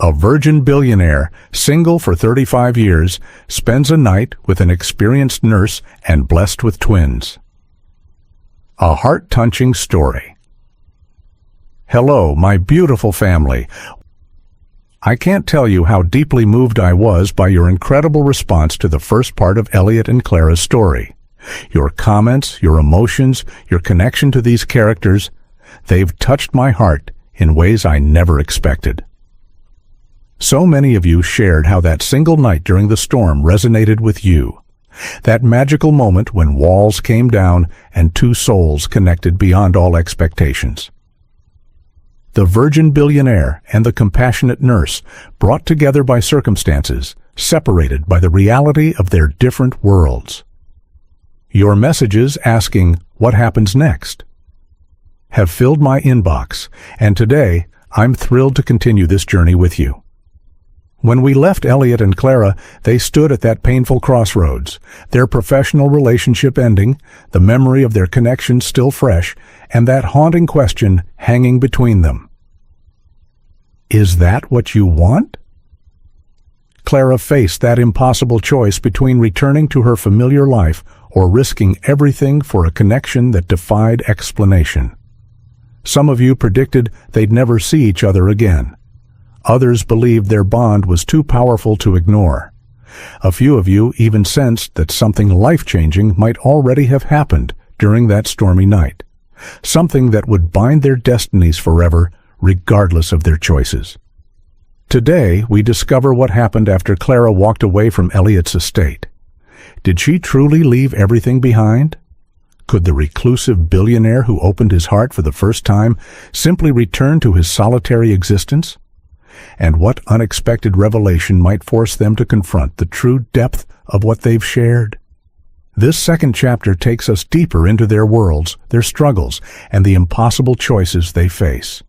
A virgin billionaire, single for 35 years, spends a night with an experienced nurse and blessed with twins. A heart-touching story. Hello, my beautiful family. I can't tell you how deeply moved I was by your incredible response to the first part of Elliot and Clara's story. Your comments, your emotions, your connection to these characters, they've touched my heart in ways I never expected. So many of you shared how that single night during the storm resonated with you. That magical moment when walls came down and two souls connected beyond all expectations. The virgin billionaire and the compassionate nurse, brought together by circumstances, separated by the reality of their different worlds. Your messages asking, "What happens next?" have filled my inbox, and today I'm thrilled to continue this journey with you. When we left Elliot and Clara, they stood at that painful crossroads, their professional relationship ending, the memory of their connection still fresh, and that haunting question hanging between them. Is that what you want? Clara faced that impossible choice between returning to her familiar life or risking everything for a connection that defied explanation. Some of you predicted they'd never see each other again. Others believed their bond was too powerful to ignore. A few of you even sensed that something life-changing might already have happened during that stormy night, something that would bind their destinies forever, regardless of their choices. Today, we discover what happened after Clara walked away from Elliot's estate. Did she truly leave everything behind? Could the reclusive billionaire who opened his heart for the first time simply return to his solitary existence? And what unexpected revelation might force them to confront the true depth of what they've shared? This second chapter takes us deeper into their worlds, their struggles, and the impossible choices they face.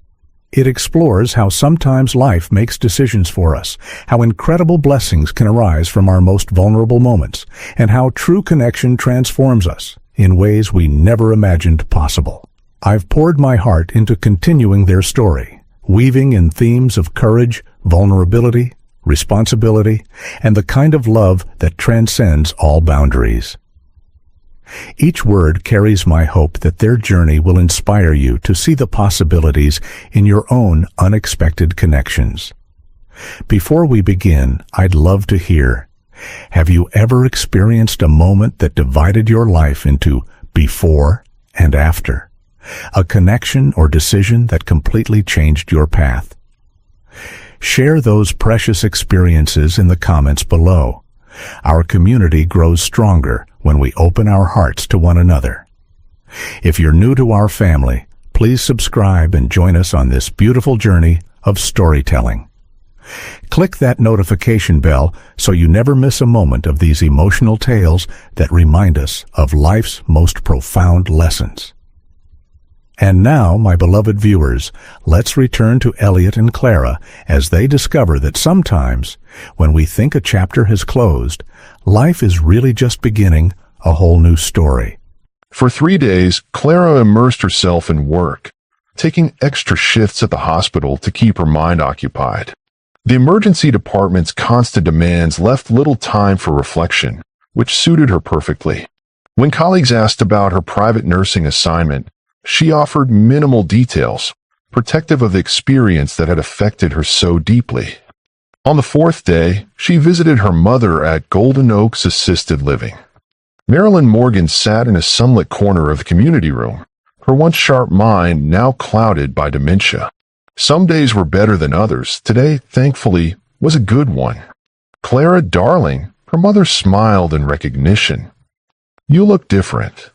It explores how sometimes life makes decisions for us, how incredible blessings can arise from our most vulnerable moments, and how true connection transforms us in ways we never imagined possible. I've poured my heart into continuing their story, weaving in themes of courage, vulnerability, responsibility, and the kind of love that transcends all boundaries. Each word carries my hope that their journey will inspire you to see the possibilities in your own unexpected connections. Before we begin, I'd love to hear, have you ever experienced a moment that divided your life into before and after? A connection or decision that completely changed your path? Share those precious experiences in the comments below. Our community grows stronger when we open our hearts to one another. If you're new to our family, please subscribe and join us on this beautiful journey of storytelling. Click that notification bell so you never miss a moment of these emotional tales that remind us of life's most profound lessons. And now, my beloved viewers, let's return to Elliot and Clara as they discover that sometimes, when we think a chapter has closed, life is really just beginning a whole new story. For 3 days, Clara immersed herself in work, taking extra shifts at the hospital to keep her mind occupied. The emergency department's constant demands left little time for reflection, which suited her perfectly. When colleagues asked about her private nursing assignment, she offered minimal details, protective of the experience that had affected her so deeply. On the 4th day, she visited her mother at Golden Oaks Assisted Living. Marilyn Morgan sat in a sunlit corner of the community room, her once sharp mind now clouded by dementia. Some days were better than others. Today, thankfully, was a good one. "Clara, darling," her mother smiled in recognition. "You look different.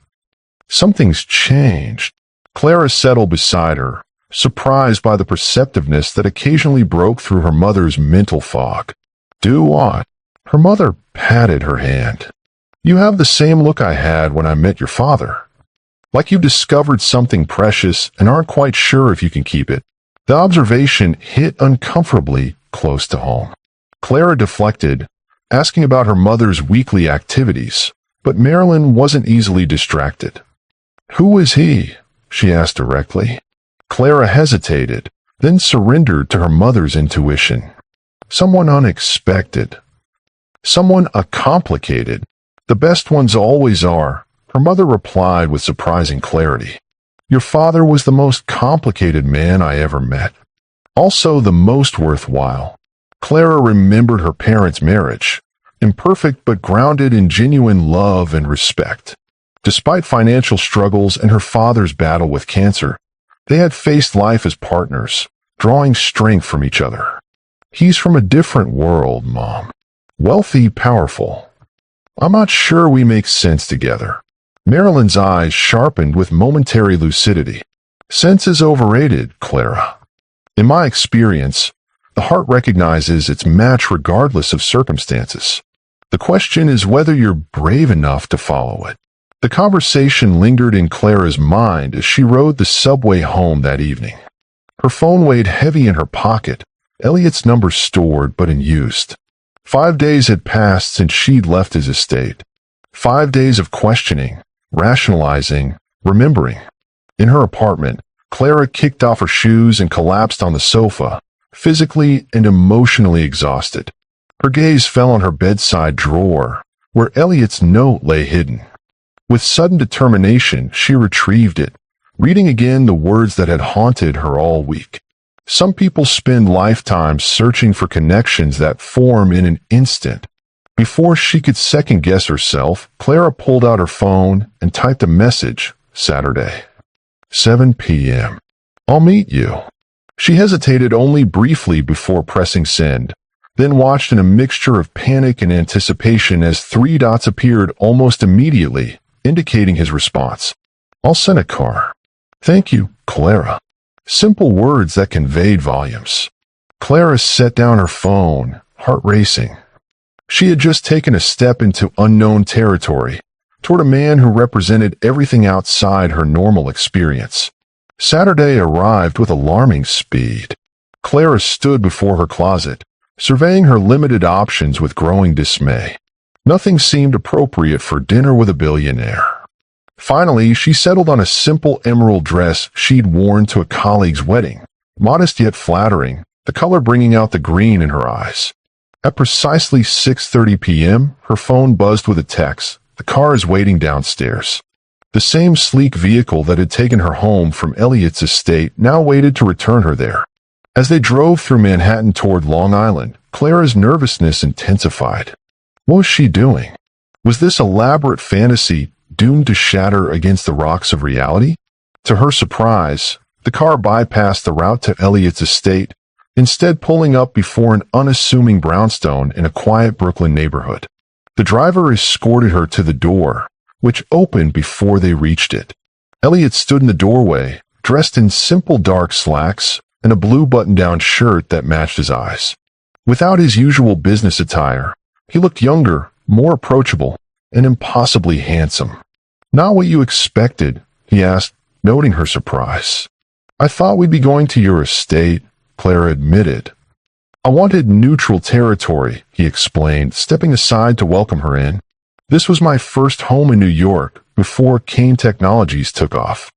Something's changed." Clara settled beside her, surprised by the perceptiveness that occasionally broke through her mother's mental fog. "Do what?" Her mother patted her hand. "You have the same look I had when I met your father. Like you've discovered something precious and aren't quite sure if you can keep it." The observation hit uncomfortably close to home. Clara deflected, asking about her mother's weekly activities, but Marilyn wasn't easily distracted. "Who is he?" she asked directly. Clara hesitated, then surrendered to her mother's intuition. someone unexpected, someone complicated. The best ones always are, her mother replied with surprising clarity. Your father was the most complicated man I ever met. Also the most worthwhile. Clara remembered her parents' marriage, imperfect but grounded in genuine love and respect. Despite financial struggles and her father's battle with cancer, they had faced life as partners, drawing strength from each other. He's from a different world, Mom. Wealthy, powerful. I'm not sure we make sense together. Marilyn's eyes sharpened with momentary lucidity. Sense is overrated, Clara. In my experience, the heart recognizes its match regardless of circumstances. The question is whether you're brave enough to follow it. The conversation lingered in Clara's mind as she rode the subway home that evening. Her phone weighed heavy in her pocket, Elliot's number stored but unused. 5 days had passed since she'd left his estate. 5 days of questioning, rationalizing, remembering. In her apartment, Clara kicked off her shoes and collapsed on the sofa, physically and emotionally exhausted. Her gaze fell on her bedside drawer, where Elliot's note lay hidden. With sudden determination, she retrieved it, reading again the words that had haunted her all week. Some people spend lifetimes searching for connections that form in an instant. Before she could second-guess herself, Clara pulled out her phone and typed a message, Saturday, 7 p.m. I'll meet you. She hesitated only briefly before pressing send, then watched in a mixture of panic and anticipation as 3 dots appeared almost immediately, indicating his response. I'll send a car. Thank you, Clara. Simple words that conveyed volumes. Clara set down her phone, heart racing. She had just taken a step into unknown territory, toward a man who represented everything outside her normal experience. Saturday arrived with alarming speed. Clara stood before her closet, surveying her limited options with growing dismay. Nothing seemed appropriate for dinner with a billionaire. Finally, she settled on a simple emerald dress she'd worn to a colleague's wedding, modest yet flattering, the color bringing out the green in her eyes. At precisely 6:30 p.m., her phone buzzed with a text. The car is waiting downstairs. The same sleek vehicle that had taken her home from Elliot's estate now waited to return her there. As they drove through Manhattan toward Long Island, Clara's nervousness intensified. What was she doing? Was this elaborate fantasy doomed to shatter against the rocks of reality? To her surprise, the car bypassed the route to Elliot's estate, instead pulling up before an unassuming brownstone in a quiet Brooklyn neighborhood. The driver escorted her to the door, which opened before they reached it. Elliot stood in the doorway, dressed in simple dark slacks and a blue button-down shirt that matched his eyes. Without his usual business attire, he looked younger, more approachable, and impossibly handsome. Not what you expected, he asked, noting her surprise. I thought we'd be going to your estate, Clara admitted. I wanted neutral territory, he explained, stepping aside to welcome her in. This was my first home in New York before Kane Technologies took off.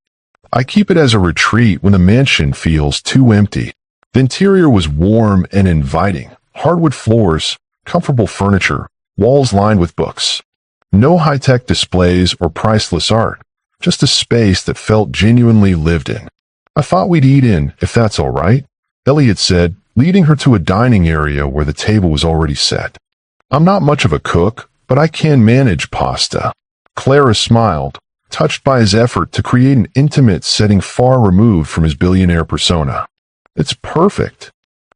I keep it as a retreat when the mansion feels too empty. The interior was warm and inviting, hardwood floors, comfortable furniture, walls lined with books. No high-tech displays or priceless art, just a space that felt genuinely lived in. I thought we'd eat in, if that's all right, Elliot said, leading her to a dining area where the table was already set. I'm not much of a cook, but I can manage pasta. Clara smiled, touched by his effort to create an intimate setting far removed from his billionaire persona. It's perfect.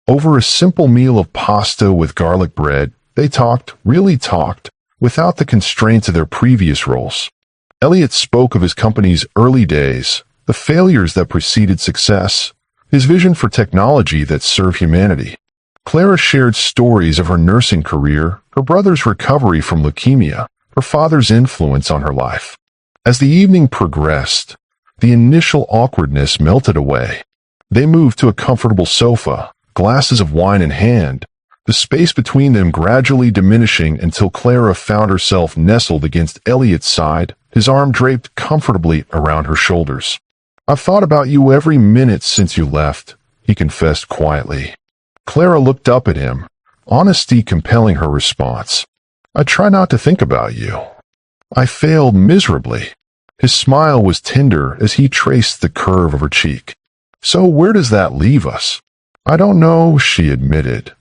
Over a simple meal of pasta with garlic bread, they talked, really talked, without the constraints of their previous roles. Elliot spoke of his company's early days, the failures that preceded success, his vision for technology that served humanity. Clara shared stories of her nursing career, her brother's recovery from leukemia, her father's influence on her life. As the evening progressed, the initial awkwardness melted away. They moved to a comfortable sofa, glasses of wine in hand, the space between them gradually diminishing until Clara found herself nestled against Elliot's side, his arm draped comfortably around her shoulders. I've thought about you every minute since you left, he confessed quietly. Clara looked up at him, honesty compelling her response. "I try not to think about you." I failed miserably. His smile was tender as he traced the curve of her cheek. "So where does that leave us?" "I don't know," she admitted.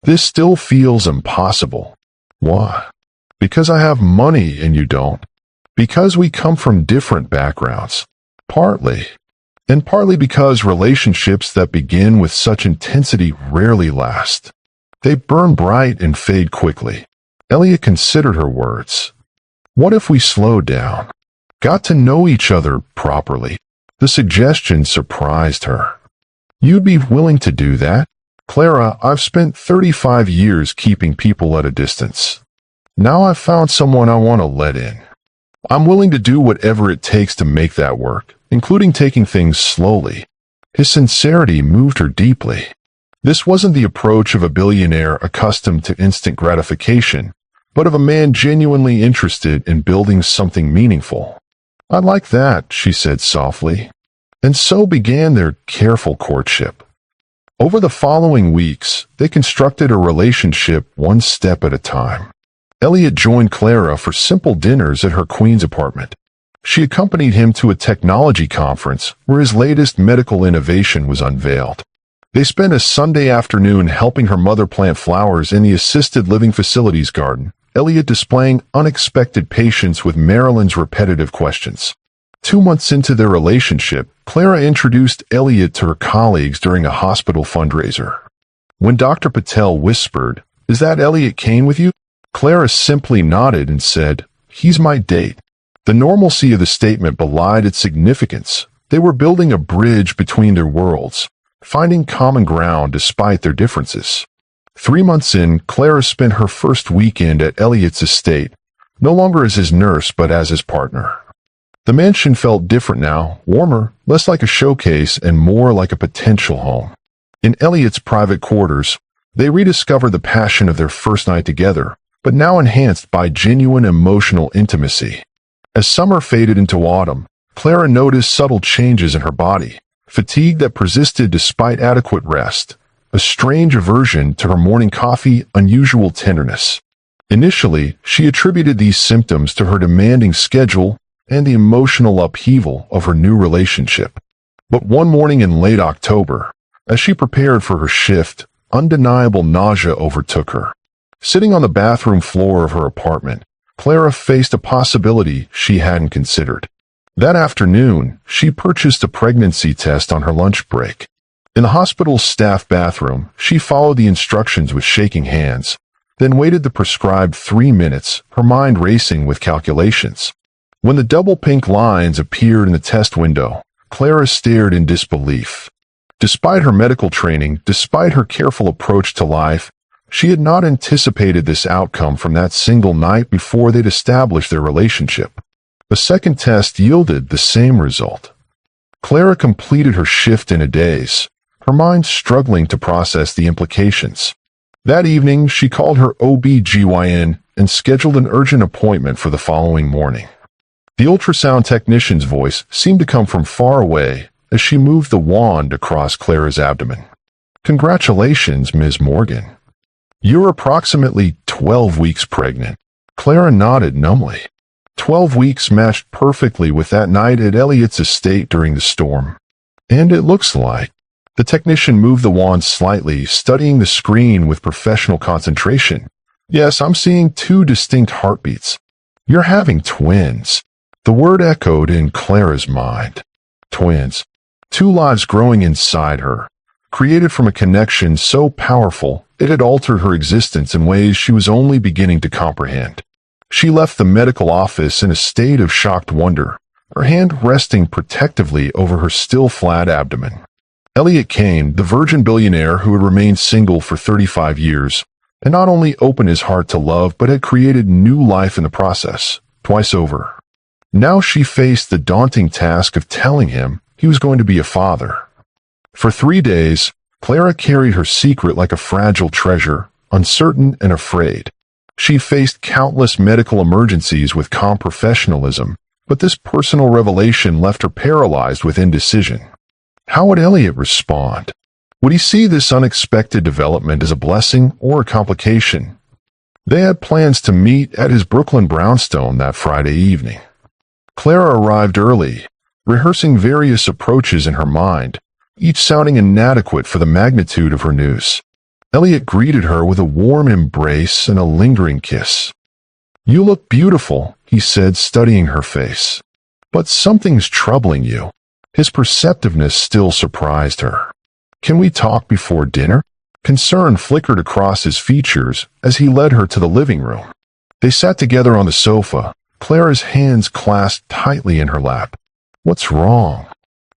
"This still feels impossible." "Why?" "Because I have money and you don't. Because we come from different backgrounds. Partly. And partly because relationships that begin with such intensity rarely last. They burn bright and fade quickly." Elliot considered her words. "What if we slowed down? Got to know each other properly?" The suggestion surprised her. "You'd be willing to do that?" "Clara, I've spent 35 years keeping people at a distance. Now I've found someone I want to let in. I'm willing to do whatever it takes to make that work, including taking things slowly." His sincerity moved her deeply. This wasn't the approach of a billionaire accustomed to instant gratification, but of a man genuinely interested in building something meaningful. "I like that," she said softly. And so began their careful courtship. Over the following weeks, they constructed a relationship one step at a time. Elliot joined Clara for simple dinners at her Queens apartment. She accompanied him to a technology conference where his latest medical innovation was unveiled. They spent a Sunday afternoon helping her mother plant flowers in the assisted living facilities garden, Elliot displaying unexpected patience with Marilyn's repetitive questions. 2 months into their relationship, Clara introduced Elliot to her colleagues during a hospital fundraiser. When Dr. Patel whispered, "Is that Elliot Kane with you?" Clara simply nodded and said, "He's my date." The normalcy of the statement belied its significance. They were building a bridge between their worlds, finding common ground despite their differences. 3 months in, Clara spent her first weekend at Elliot's estate, no longer as his nurse but as his partner. The mansion felt different now, warmer, less like a showcase and more like a potential home. In Elliot's private quarters, they rediscovered the passion of their first night together, but now enhanced by genuine emotional intimacy. As summer faded into autumn, Clara noticed subtle changes in her body, fatigue that persisted despite adequate rest, a strange aversion to her morning coffee, unusual tenderness. Initially, she attributed these symptoms to her demanding schedule and the emotional upheaval of her new relationship. But one morning in late October, as she prepared for her shift, undeniable nausea overtook her. Sitting on the bathroom floor of her apartment, Clara faced a possibility she hadn't considered. That afternoon, she purchased a pregnancy test on her lunch break. In the hospital's staff bathroom, she followed the instructions with shaking hands, then waited the prescribed 3 minutes, her mind racing with calculations. When the double pink lines appeared in the test window, Clara stared in disbelief. Despite her medical training, despite her careful approach to life, she had not anticipated this outcome from that single night before they'd established their relationship. A second test yielded the same result. Clara completed her shift in a daze, her mind struggling to process the implications. That evening, she called her OB/GYN and scheduled an urgent appointment for the following morning. The ultrasound technician's voice seemed to come from far away as she moved the wand across Clara's abdomen. "Congratulations, Ms. Morgan. You're approximately 12 weeks pregnant." Clara nodded numbly. 12 weeks matched perfectly with that night at Elliot's estate during the storm. "And it looks like..." The technician moved the wand slightly, studying the screen with professional concentration. "Yes, I'm seeing 2 distinct heartbeats. You're having twins." The word echoed in Clara's mind. Twins. 2 lives growing inside her, created from a connection so powerful it had altered her existence in ways she was only beginning to comprehend. She left the medical office in a state of shocked wonder, her hand resting protectively over her still flat abdomen. Elliot Kane, the virgin billionaire who had remained single for 35 years, and not only opened his heart to love but had created new life in the process, twice over. Now she faced the daunting task of telling him he was going to be a father. For 3 days, Clara carried her secret like a fragile treasure, uncertain and afraid. She faced countless medical emergencies with calm professionalism, but this personal revelation left her paralyzed with indecision. How would Elliot respond? Would he see this unexpected development as a blessing or a complication? They had plans to meet at his Brooklyn brownstone that Friday evening. Clara arrived early, rehearsing various approaches in her mind, each sounding inadequate for the magnitude of her news. Elliot greeted her with a warm embrace and a lingering kiss. "You look beautiful," he said, studying her face. "But something's troubling you." His perceptiveness still surprised her. "Can we talk before dinner?" Concern flickered across his features as he led her to the living room. They sat together on the sofa, Clara's hands clasped tightly in her lap. "What's wrong?"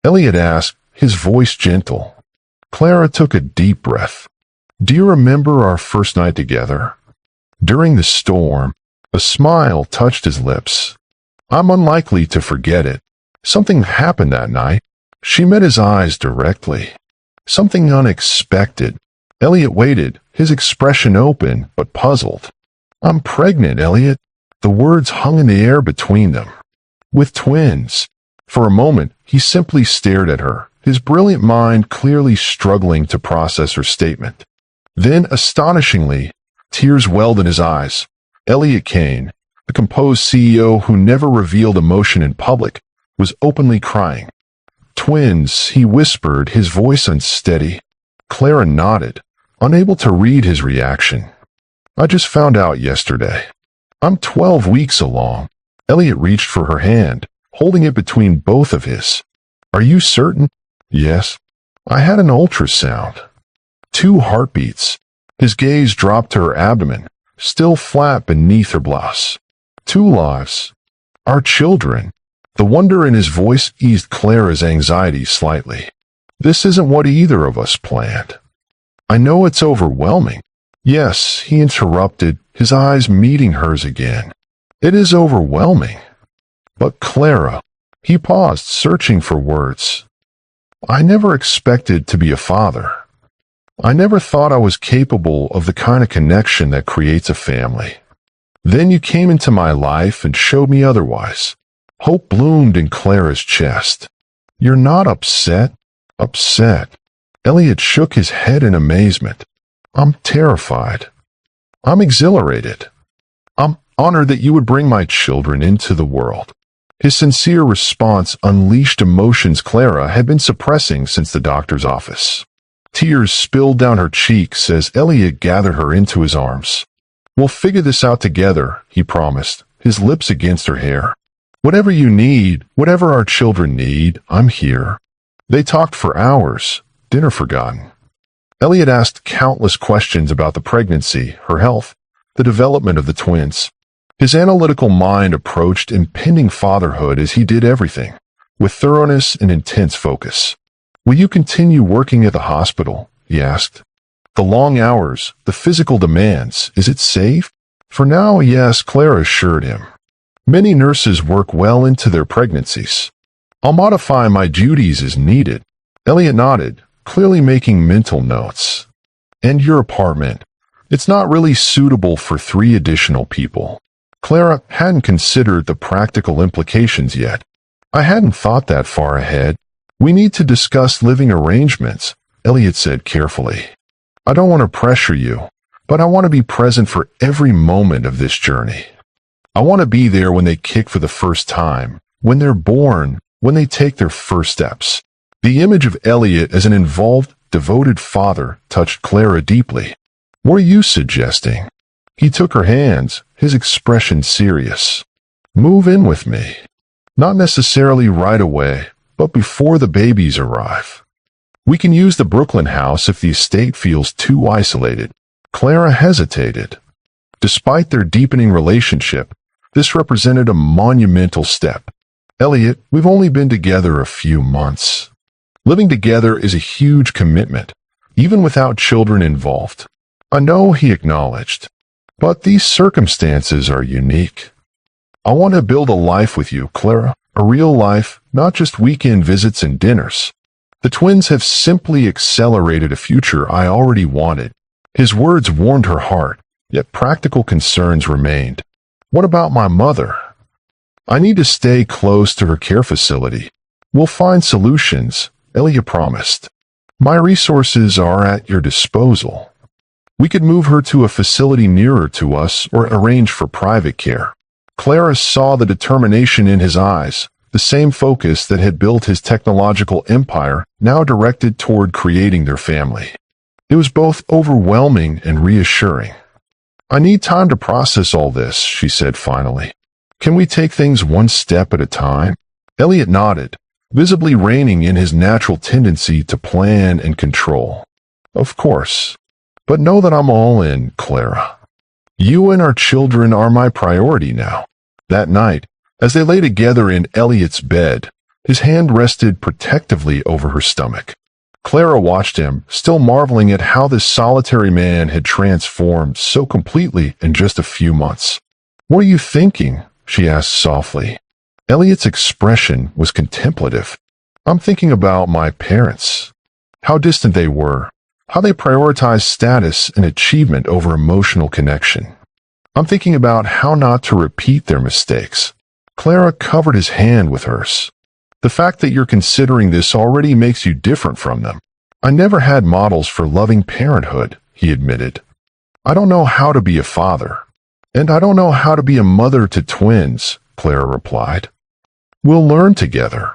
Elliot asked, his voice gentle. Clara took a deep breath. "Do you remember our first night together?" During the storm, a smile touched his lips. "I'm unlikely to forget it. Something happened that night." She met his eyes directly. Something unexpected. Elliot waited, his expression open but puzzled. "I'm pregnant, Elliot." The words hung in the air between them. "With twins." For a moment, he simply stared at her, his brilliant mind clearly struggling to process her statement. Then, astonishingly, tears welled in his eyes. Elliot Kane, the composed CEO who never revealed emotion in public, was openly crying. "Twins," he whispered, his voice unsteady. Clara nodded, unable to read his reaction. "I just found out yesterday. I'm 12 weeks along." Elliot reached for her hand, holding it between both of his. "Are you certain?" "Yes. I had an ultrasound." 2 heartbeats. His gaze dropped to her abdomen, still flat beneath her blouse. 2 lives. Our children. The wonder in his voice eased Clara's anxiety slightly. "This isn't what either of us planned." "I know it's overwhelming." "Yes," he interrupted, his eyes meeting hers again. "It is overwhelming." "But Clara," he paused, searching for words. "I never expected to be a father. I never thought I was capable of the kind of connection that creates a family. Then you came into my life and showed me otherwise." Hope bloomed in Clara's chest. "You're not upset?" "Upset?" Elliot shook his head in amazement. "I'm terrified. I'm exhilarated. I'm honored that you would bring my children into the world." His sincere response unleashed emotions Clara had been suppressing since the doctor's office. Tears spilled down her cheeks as Elliot gathered her into his arms. "We'll figure this out together," he promised, his lips against her hair. "Whatever you need, whatever our children need, I'm here." They talked for hours, dinner forgotten. Elliot asked countless questions about the pregnancy, her health, the development of the twins. His analytical mind approached impending fatherhood as he did everything, with thoroughness and intense focus. "Will you continue working at the hospital?" he asked. "The long hours, the physical demands, is it safe?" "For now, yes," Clara assured him. "Many nurses work well into their pregnancies. I'll modify my duties as needed." Elliot nodded, clearly making mental notes. "And your apartment? It's not really suitable for 3 additional people." Clara hadn't considered the practical implications yet. "I hadn't thought that far ahead. We need to discuss living arrangements," Elliot said carefully. "I don't want to pressure you, but I want to be present for every moment of this journey. I want to be there when they kick for the first time, when they're born, when they take their first steps." The image of Elliot as an involved, devoted father touched Clara deeply. "What are you suggesting?" He took her hands, his expression serious. "Move in with me. Not necessarily right away, but before the babies arrive. We can use the Brooklyn house if the estate feels too isolated." Clara hesitated. Despite their deepening relationship, this represented a monumental step. "Elliot, we've only been together a few months. Living together is a huge commitment, even without children involved." "I know," he acknowledged, "but these circumstances are unique. I want to build a life with you, Clara, a real life, not just weekend visits and dinners." The twins have simply accelerated a future I already wanted. His words warmed her heart, yet practical concerns remained. "What about my mother?" "I need to stay close to her care facility. We'll find solutions," Elliot promised. My resources are at your disposal. We could move her to a facility nearer to us or arrange for private care. Clara saw the determination in his eyes, the same focus that had built his technological empire, now directed toward creating their family. It was both overwhelming and reassuring. I need time to process all this, she said finally. Can we take things one step at a time? Elliot nodded, visibly reining in his natural tendency to plan and control. Of course. But know that I'm all in, Clara. You and our children are my priority now. That night, as they lay together in Elliot's bed, his hand rested protectively over her stomach. Clara watched him, still marveling at how this solitary man had transformed so completely in just a few months. What are you thinking? She asked softly. Elliot's expression was contemplative. I'm thinking about my parents. How distant they were. How they prioritized status and achievement over emotional connection. I'm thinking about how not to repeat their mistakes. Clara covered his hand with hers. The fact that you're considering this already makes you different from them. I never had models for loving parenthood, he admitted. I don't know how to be a father. And I don't know how to be a mother to twins, Clara replied. We'll learn together.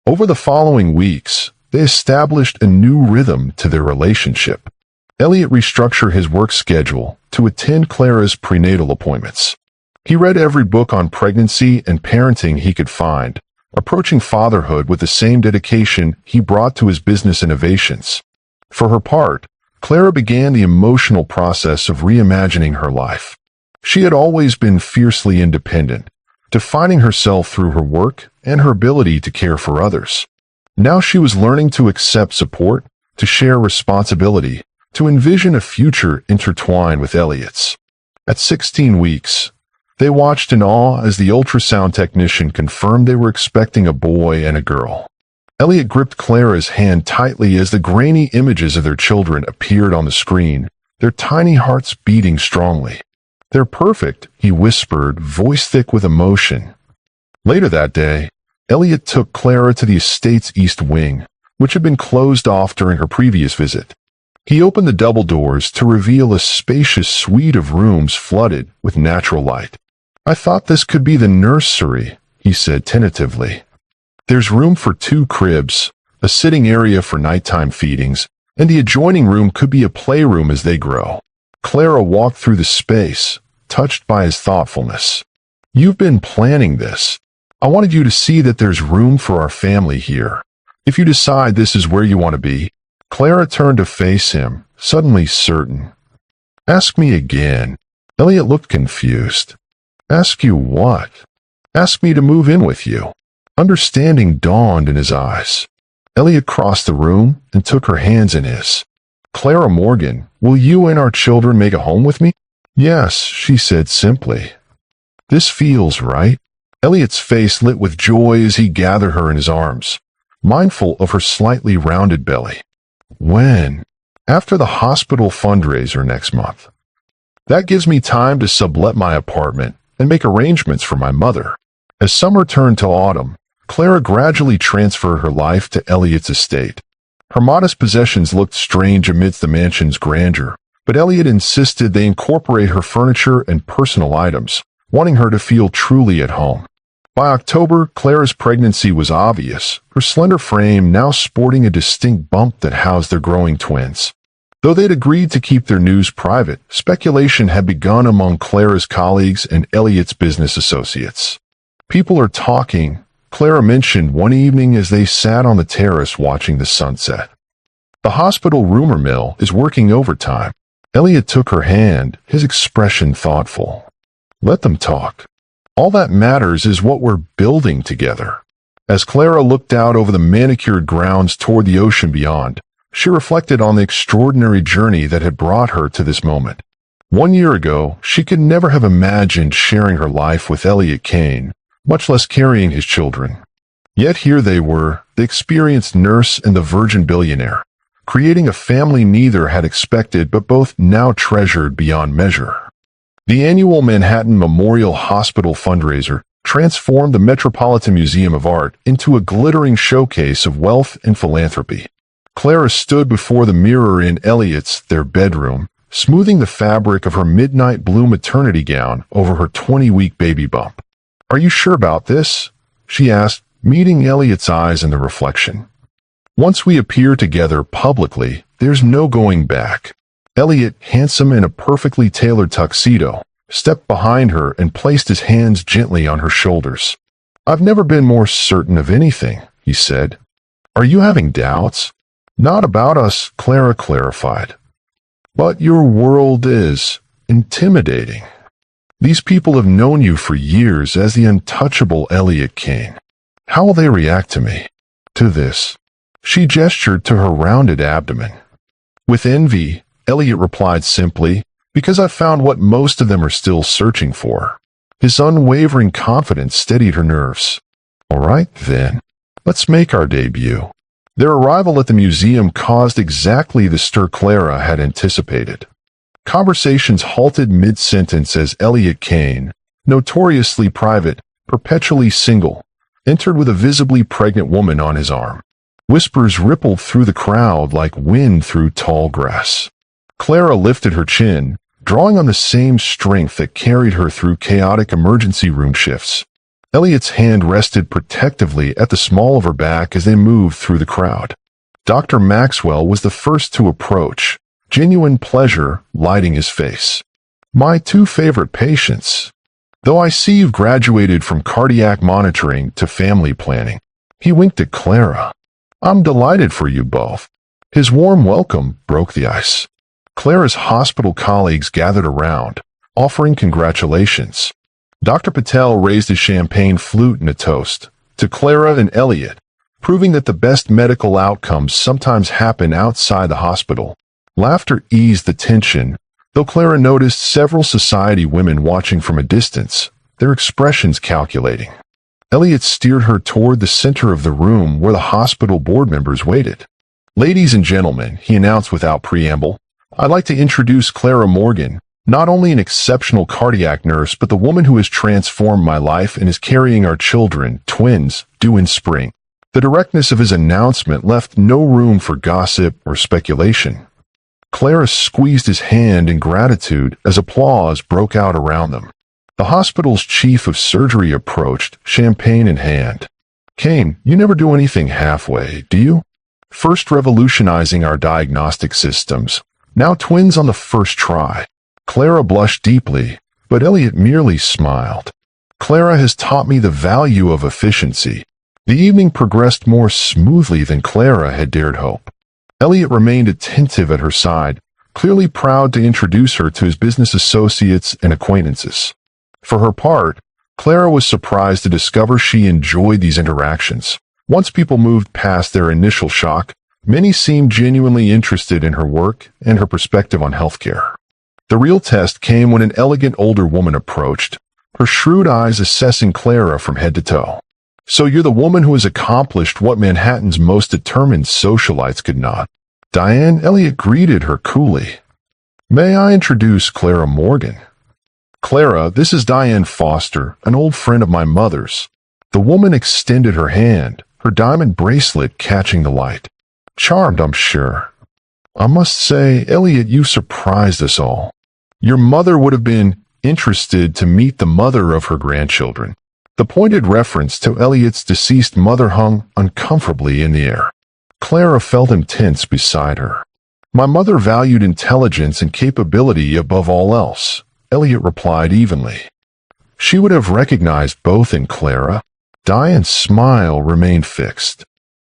Over the following weeks, they established a new rhythm to their relationship. Elliot restructured his work schedule to attend Clara's prenatal appointments. He read every book on pregnancy and parenting he could find, approaching fatherhood with the same dedication he brought to his business innovations. For her part, Clara began the emotional process of reimagining her life. She had always been fiercely independent, defining herself through her work and her ability to care for others. Now she was learning to accept support, to share responsibility, to envision a future intertwined with Elliot's. At 16 weeks, they watched in awe as the ultrasound technician confirmed they were expecting a boy and a girl. Elliot gripped Clara's hand tightly as the grainy images of their children appeared on the screen, their tiny hearts beating strongly. They're perfect, he whispered, voice thick with emotion. Later that day, Elliot took Clara to the estate's east wing, which had been closed off during her previous visit. He opened the double doors to reveal a spacious suite of rooms flooded with natural light. I thought this could be the nursery, he said tentatively. There's room for 2 cribs, a sitting area for nighttime feedings, and the adjoining room could be a playroom as they grow. Clara walked through the space, touched by his thoughtfulness. You've been planning this. I wanted you to see that there's room for our family here. If you decide this is where you want to be. Clara turned to face him, suddenly certain. Ask me again. Elliot looked confused. Ask you what? Ask me to move in with you. Understanding dawned in his eyes. Elliot crossed the room and took her hands in his. Clara Morgan, will you and our children make a home with me? Yes, she said simply. This feels right. Elliot's face lit with joy as he gathered her in his arms, mindful of her slightly rounded belly. When? After the hospital fundraiser next month. That gives me time to sublet my apartment and make arrangements for my mother. As summer turned to autumn, Clara gradually transferred her life to Elliot's estate. Her modest possessions looked strange amidst the mansion's grandeur, but Elliot insisted they incorporate her furniture and personal items, wanting her to feel truly at home. By October, Clara's pregnancy was obvious, her slender frame now sporting a distinct bump that housed their growing twins. Though they'd agreed to keep their news private, speculation had begun among Clara's colleagues and Elliot's business associates. People are talking, Clara mentioned one evening as they sat on the terrace watching the sunset. The hospital rumor mill is working overtime. Elliot took her hand, his expression thoughtful. Let them talk. All that matters is what we're building together. As Clara looked out over the manicured grounds toward the ocean beyond, she reflected on the extraordinary journey that had brought her to this moment. 1 year ago, she could never have imagined sharing her life with Elliot Kane, much less carrying his children. Yet here they were, the experienced nurse and the virgin billionaire, creating a family neither had expected but both now treasured beyond measure. The annual Manhattan Memorial Hospital fundraiser transformed the Metropolitan Museum of Art into a glittering showcase of wealth and philanthropy. Clara stood before the mirror in their bedroom, smoothing the fabric of her midnight blue maternity gown over her 20-week baby bump. "Are you sure about this?" she asked, meeting Elliot's eyes in the reflection. "Once we appear together publicly, there's no going back." Elliot, handsome in a perfectly tailored tuxedo, stepped behind her and placed his hands gently on her shoulders. "I've never been more certain of anything," he said. "Are you having doubts?" "Not about us," Clara clarified. "But your world is intimidating. These people have known you for years as the untouchable Elliot Kane. How will they react to me? To this?" She gestured to her rounded abdomen. "With envy," Elliot replied simply, "because I've found what most of them are still searching for." His unwavering confidence steadied her nerves. "All right, then. Let's make our debut." Their arrival at the museum caused exactly the stir Clara had anticipated. Conversations halted mid-sentence as Elliot Kane, notoriously private, perpetually single, entered with a visibly pregnant woman on his arm. Whispers rippled through the crowd like wind through tall grass. Clara lifted her chin, drawing on the same strength that carried her through chaotic emergency room shifts. Elliot's hand rested protectively at the small of her back as they moved through the crowd. Dr. Maxwell was the first to approach, genuine pleasure lighting his face. "My two favorite patients. Though I see you've graduated from cardiac monitoring to family planning." He winked at Clara. "I'm delighted for you both." His warm welcome broke the ice. Clara's hospital colleagues gathered around, offering congratulations. Dr. Patel raised his champagne flute in a toast to Clara and Elliot, proving that the best medical outcomes sometimes happen outside the hospital. Laughter eased the tension, though Clara noticed several society women watching from a distance, their expressions calculating. Elliot steered her toward the center of the room where the hospital board members waited. "Ladies and gentlemen," he announced without preamble, "I'd like to introduce Clara Morgan, not only an exceptional cardiac nurse, but the woman who has transformed my life and is carrying our children, twins, due in spring." The directness of his announcement left no room for gossip or speculation. Clara squeezed his hand in gratitude as applause broke out around them. The hospital's chief of surgery approached, champagne in hand. "Kane, you never do anything halfway, do you? First revolutionizing our diagnostic systems, now twins on the first try." Clara blushed deeply, but Elliot merely smiled. "Clara has taught me the value of efficiency." The evening progressed more smoothly than Clara had dared hope. Elliot remained attentive at her side, clearly proud to introduce her to his business associates and acquaintances. For her part, Clara was surprised to discover she enjoyed these interactions. Once people moved past their initial shock, many seemed genuinely interested in her work and her perspective on healthcare. The real test came when an elegant older woman approached, her shrewd eyes assessing Clara from head to toe. "So you're the woman who has accomplished what Manhattan's most determined socialites could not." "Diane," Elliot greeted her coolly. "May I introduce Clara Morgan?" "Clara, this is Diane Foster, an old friend of my mother's." The woman extended her hand, her diamond bracelet catching the light. "Charmed, I'm sure." "I must say, Elliot, you surprised us all. Your mother would have been interested to meet the mother of her grandchildren." The pointed reference to Elliot's deceased mother hung uncomfortably in the air. Clara felt him tense beside her. "My mother valued intelligence and capability above all else," Elliot replied evenly. She would have recognized both in Clara. Diane's smile remained fixed.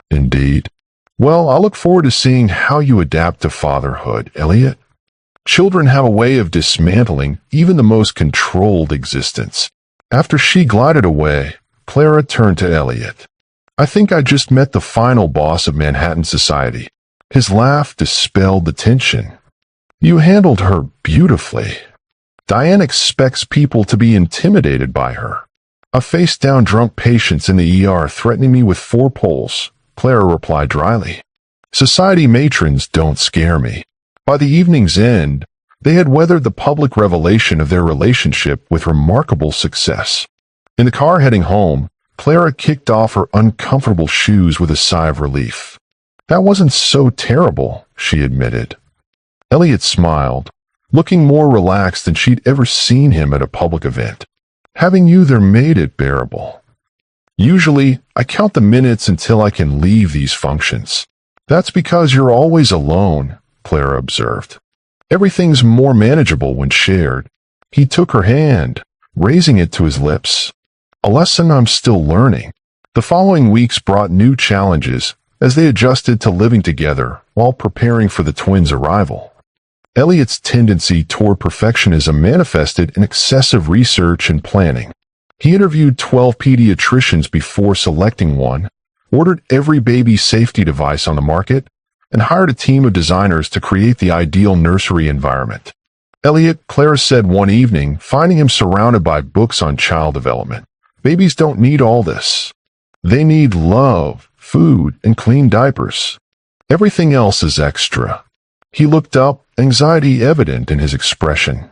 "Indeed. Well, I look forward to seeing how you adapt to fatherhood, Elliot. Children have a way of dismantling even the most controlled existence." After she glided away, Clara turned to Elliot. "I think I just met the final boss of Manhattan society." His laugh dispelled the tension. "You handled her beautifully." Diane expects people to be intimidated by her. "A face-down drunk patient's in the ER threatening me with 4 poles," Clara replied dryly. "Society matrons don't scare me." By the evening's end, they had weathered the public revelation of their relationship with remarkable success. In the car heading home, Clara kicked off her uncomfortable shoes with a sigh of relief. That wasn't so terrible, she admitted. Elliot smiled, looking more relaxed than she'd ever seen him at a public event. Having you there made it bearable. Usually, I count the minutes until I can leave these functions. That's because you're always alone, Clara observed. Everything's more manageable when shared. He took her hand, raising it to his lips. A lesson I'm still learning. The following weeks brought new challenges as they adjusted to living together while preparing for the twins' arrival. Elliot's tendency toward perfectionism manifested in excessive research and planning. He interviewed 12 pediatricians before selecting one, ordered every baby safety device on the market, and hired a team of designers to create the ideal nursery environment. Elliot, Clara said one evening, finding him surrounded by books on child development. Babies don't need all this. They need love, food, and clean diapers. Everything else is extra. He looked up, anxiety evident in his expression.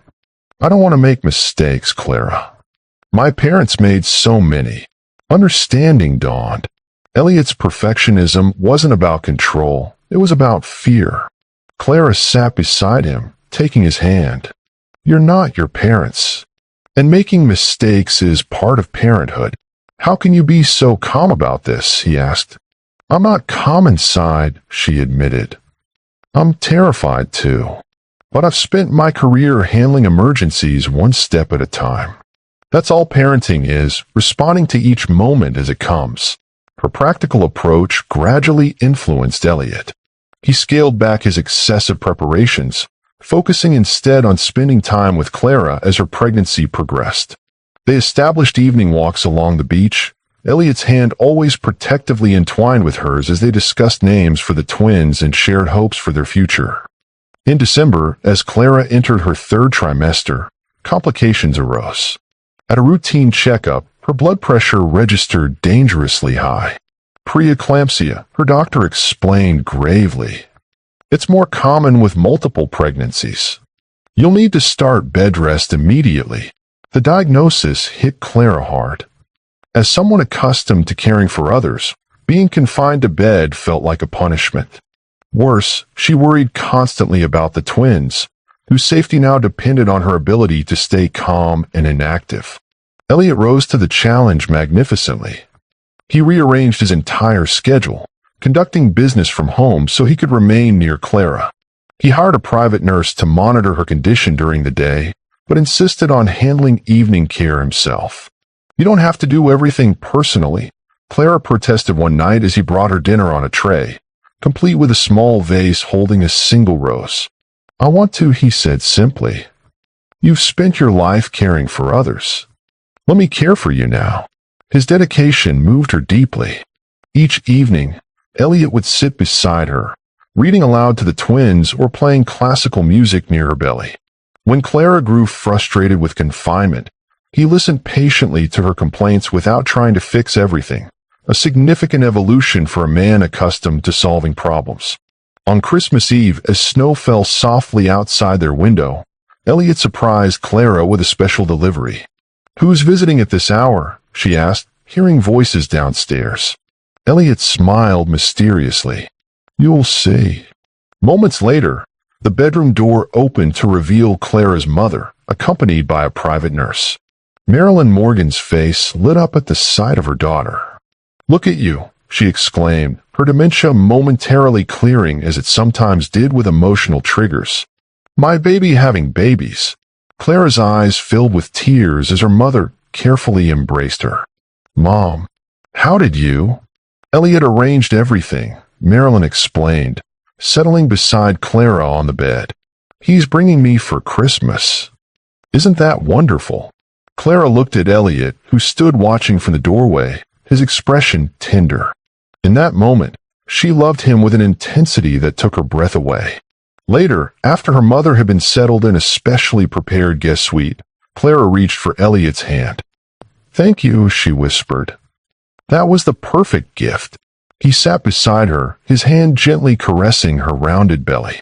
I don't want to make mistakes, Clara. My parents made so many. Understanding dawned. Elliot's perfectionism wasn't about control. It was about fear. Clara sat beside him, taking his hand. You're not your parents. And making mistakes is part of parenthood. How can you be so calm about this? He asked. I'm not calm inside, she admitted. I'm terrified too. But I've spent my career handling emergencies one step at a time. That's all parenting is, responding to each moment as it comes. Her practical approach gradually influenced Elliot. He scaled back his excessive preparations, focusing instead on spending time with Clara as her pregnancy progressed. They established evening walks along the beach, Elliot's hand always protectively entwined with hers as they discussed names for the twins and shared hopes for their future. In December, as Clara entered her third trimester, complications arose. At a routine checkup, her blood pressure registered dangerously high. Preeclampsia, her doctor explained gravely. It's more common with multiple pregnancies. You'll need to start bed rest immediately. The diagnosis hit Clara hard. As someone accustomed to caring for others, being confined to bed felt like a punishment. Worse, she worried constantly about the twins, whose safety now depended on her ability to stay calm and inactive. Elliot rose to the challenge magnificently. He rearranged his entire schedule, conducting business from home so he could remain near Clara. He hired a private nurse to monitor her condition during the day, but insisted on handling evening care himself. You don't have to do everything personally, Clara protested one night as he brought her dinner on a tray, complete with a small vase holding a single rose. I want to, he said simply. You've spent your life caring for others. Let me care for you now. His dedication moved her deeply. Each evening, Elliot would sit beside her, reading aloud to the twins or playing classical music near her belly. When Clara grew frustrated with confinement, he listened patiently to her complaints without trying to fix everything, a significant evolution for a man accustomed to solving problems. On Christmas Eve, as snow fell softly outside their window, Elliot surprised Clara with a special delivery. Who's visiting at this hour? She asked, hearing voices downstairs. Elliot smiled mysteriously. You'll see. Moments later, the bedroom door opened to reveal Clara's mother, accompanied by a private nurse. Marilyn Morgan's face lit up at the sight of her daughter. Look at you, she exclaimed, her dementia momentarily clearing as it sometimes did with emotional triggers. My baby having babies. Clara's eyes filled with tears as her mother carefully embraced her. Mom, how did you? Elliot arranged everything, Marilyn explained, settling beside Clara on the bed. He's bringing me for Christmas. Isn't that wonderful? Clara looked at Elliot, who stood watching from the doorway, his expression tender. In that moment, she loved him with an intensity that took her breath away. Later, after her mother had been settled in a specially prepared guest suite, Clara reached for Elliot's hand. Thank you, she whispered. That was the perfect gift. He sat beside her, his hand gently caressing her rounded belly.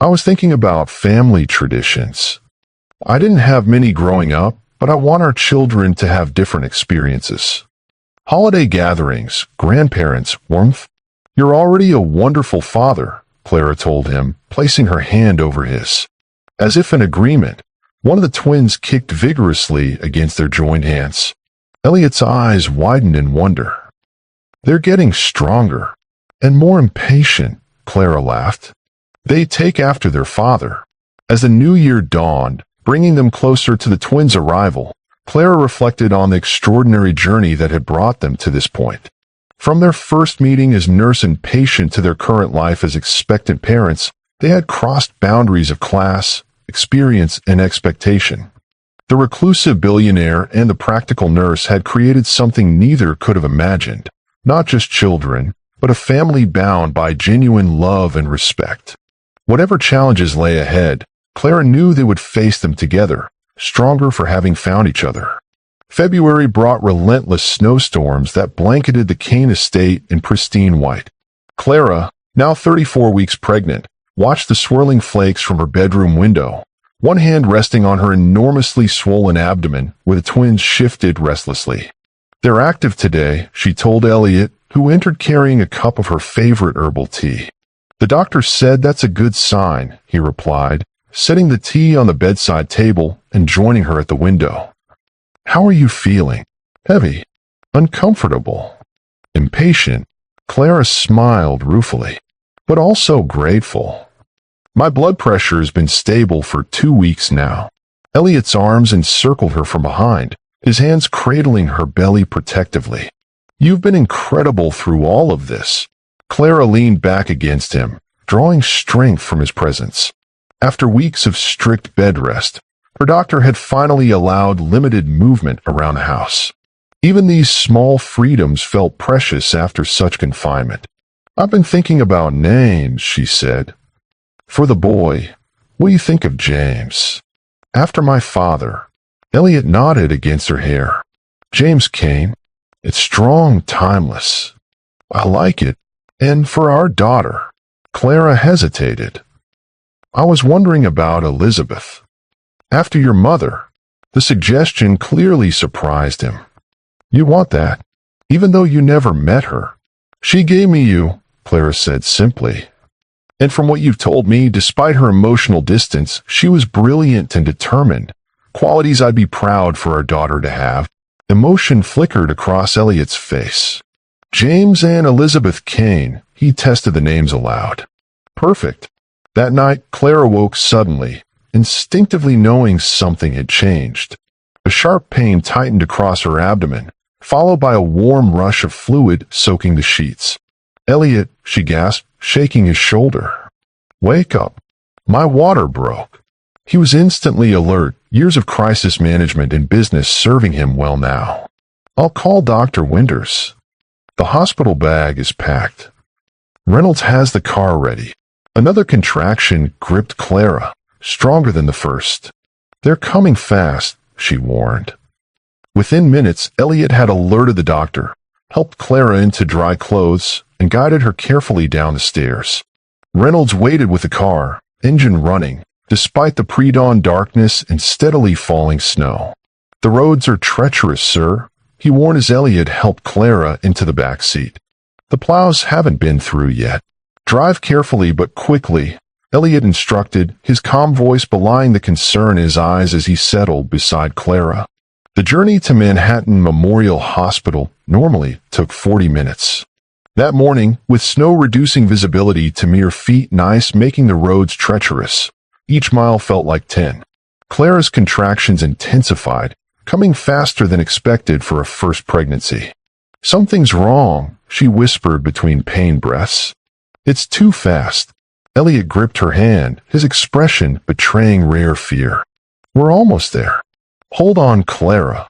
I was thinking about family traditions. I didn't have many growing up, but I want our children to have different experiences. Holiday gatherings, grandparents, warmth. "You're already a wonderful father," Clara told him, placing her hand over his. As if in agreement, one of the twins kicked vigorously against their joined hands. Elliot's eyes widened in wonder. "They're getting stronger and more impatient," Clara laughed. "They take after their father." As the new year dawned, bringing them closer to the twins' arrival, Clara reflected on the extraordinary journey that had brought them to this point. From their first meeting as nurse and patient to their current life as expectant parents, they had crossed boundaries of class, experience, and expectation. The reclusive billionaire and the practical nurse had created something neither could have imagined, not just children, but a family bound by genuine love and respect. Whatever challenges lay ahead, Clara knew they would face them together, stronger for having found each other. February brought relentless snowstorms that blanketed the Kane estate in pristine white. Clara, now 34 weeks pregnant, watched the swirling flakes from her bedroom window, one hand resting on her enormously swollen abdomen where the twins shifted restlessly. "They're active today," she told Elliot, who entered carrying a cup of her favorite herbal tea. "The doctor said that's a good sign," he replied, setting the tea on the bedside table and joining her at the window. "How are you feeling?" "Heavy, uncomfortable, impatient." Clara smiled ruefully, but also grateful. "My blood pressure has been stable for 2 weeks now." Elliot's arms encircled her from behind, his hands cradling her belly protectively. "You've been incredible through all of this." Clara leaned back against him, drawing strength from his presence. After weeks of strict bed rest, her doctor had finally allowed limited movement around the house. Even these small freedoms felt precious after such confinement. "I've been thinking about names," she said. "For the boy, what do you think of James?" "After my father." Elliot nodded against her hair. "James Kane. It's strong, timeless." "I like it. And for our daughter." Clara hesitated. "I was wondering about Elizabeth." "After your mother." The suggestion clearly surprised him. "You want that, even though you never met her." "She gave me you," Clara said simply. "And from what you've told me, despite her emotional distance, she was brilliant and determined, qualities I'd be proud for our daughter to have." Emotion flickered across Elliot's face. "James and Elizabeth Kane," he tested the names aloud. "Perfect." That night, Clara woke suddenly, instinctively knowing something had changed. A sharp pain tightened across her abdomen, followed by a warm rush of fluid soaking the sheets. "Elliot," she gasped, shaking his shoulder. "Wake up. My water broke." He was instantly alert, years of crisis management and business serving him well now. "I'll call Dr. Winters. The hospital bag is packed. Reynolds has the car ready." Another contraction gripped Clara, stronger than the first. "They're coming fast," she warned. Within minutes, Elliot had alerted the doctor, helped Clara into dry clothes, and guided her carefully down the stairs. Reynolds waited with the car, engine running, despite the pre-dawn darkness and steadily falling snow. "The roads are treacherous, sir," he warned as Elliot helped Clara into the back seat. "The plows haven't been through yet. Drive carefully but quickly," Elliot instructed, his calm voice belying the concern in his eyes as he settled beside Clara. The journey to Manhattan Memorial Hospital normally took 40 minutes. That morning, with snow reducing visibility to mere feet and ice making the roads treacherous, each mile felt like 10. Clara's contractions intensified, coming faster than expected for a first pregnancy. "Something's wrong," she whispered between pain breaths. "It's too fast." Elliot gripped her hand, his expression betraying rare fear. "We're almost there. Hold on, Clara."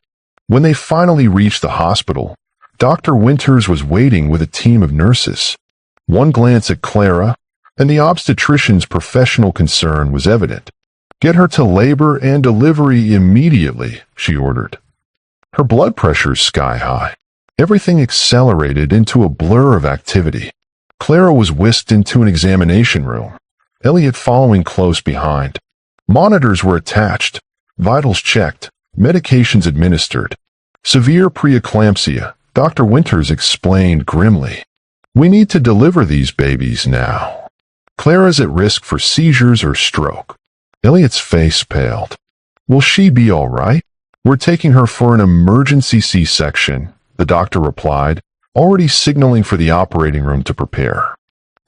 When they finally reached the hospital, Dr. Winters was waiting with a team of nurses. One glance at Clara, and the obstetrician's professional concern was evident. "Get her to labor and delivery immediately," she ordered. Her blood pressure's sky high. Everything accelerated into a blur of activity. Clara was whisked into an examination room, Elliot following close behind. Monitors were attached, vitals checked, medications administered. "Severe preeclampsia," Dr. Winters explained grimly. We need to deliver these babies now. Clara's at risk for seizures or stroke. Elliot's face paled. Will she be all right? We're taking her for an emergency C-section, the doctor replied, already signaling for the operating room to prepare.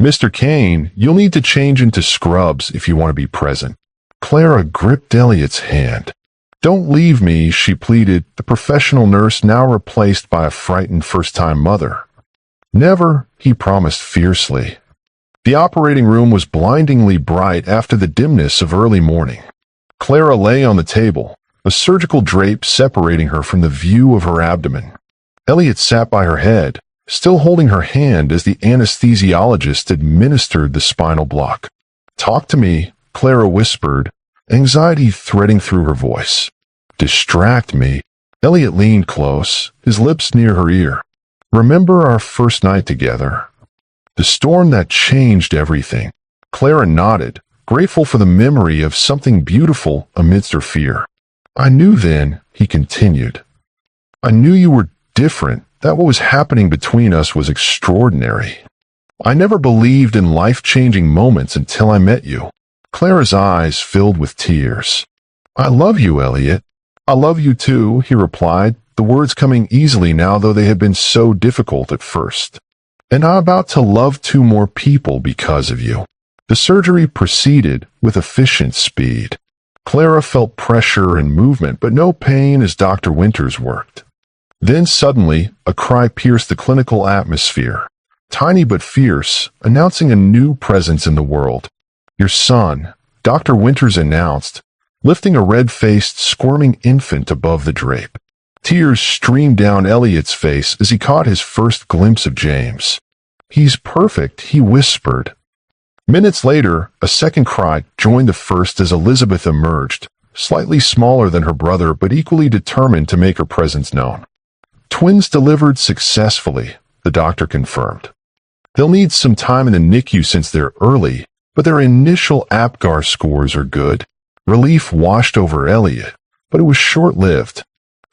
Mr. Kane, you'll need to change into scrubs if you want to be present. Clara gripped Elliot's hand. Don't leave me, she pleaded, the professional nurse now replaced by a frightened first-time mother. Never, he promised fiercely. The operating room was blindingly bright after the dimness of early morning. Clara lay on the table, a surgical drape separating her from the view of her abdomen. Elliot sat by her head, still holding her hand as the anesthesiologist administered the spinal block. Talk to me, Clara whispered, anxiety threading through her voice. Distract me. Elliot leaned close, his lips near her ear. Remember our first night together? The storm that changed everything. Clara nodded, grateful for the memory of something beautiful amidst her fear. I knew then, he continued. I knew you were different, that what was happening between us was extraordinary. I never believed in life-changing moments until I met you. Clara's eyes filled with tears. I love you, Elliot. I love you too, he replied, the words coming easily now though they had been so difficult at first. And I'm about to love 2 more people because of you. The surgery proceeded with efficient speed. Clara felt pressure and movement, but no pain as Dr. Winters worked. Then suddenly, a cry pierced the clinical atmosphere, tiny but fierce, announcing a new presence in the world. Your son, Dr. Winters announced, lifting a red-faced, squirming infant above the drape. Tears streamed down Elliot's face as he caught his first glimpse of James. He's perfect, he whispered. Minutes later, a second cry joined the first as Elizabeth emerged, slightly smaller than her brother but equally determined to make her presence known. Twins delivered successfully, the doctor confirmed. They'll need some time in the NICU since they're early, but their initial APGAR scores are good. Relief washed over Elliot, but it was short-lived.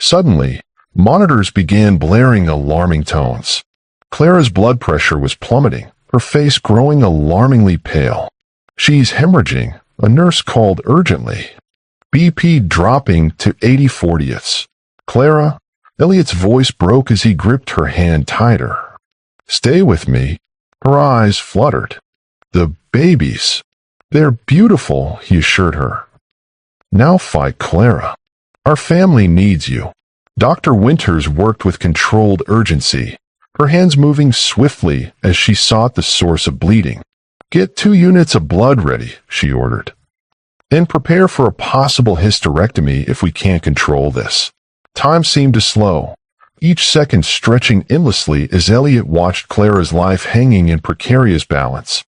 Suddenly, monitors began blaring alarming tones. Clara's blood pressure was plummeting, her face growing alarmingly pale. She's hemorrhaging, a nurse called urgently. BP dropping to 80/40ths. Clara, Elliot's voice broke as he gripped her hand tighter. Stay with me. Her eyes fluttered. The babies. They're beautiful, he assured her. Now fight, Clara. Our family needs you. Dr. Winters worked with controlled urgency, her hands moving swiftly as she sought the source of bleeding. Get 2 units of blood ready, she ordered. And prepare for a possible hysterectomy if we can't control this. Time seemed to slow, each second stretching endlessly as Elliot watched Clara's life hanging in precarious balance.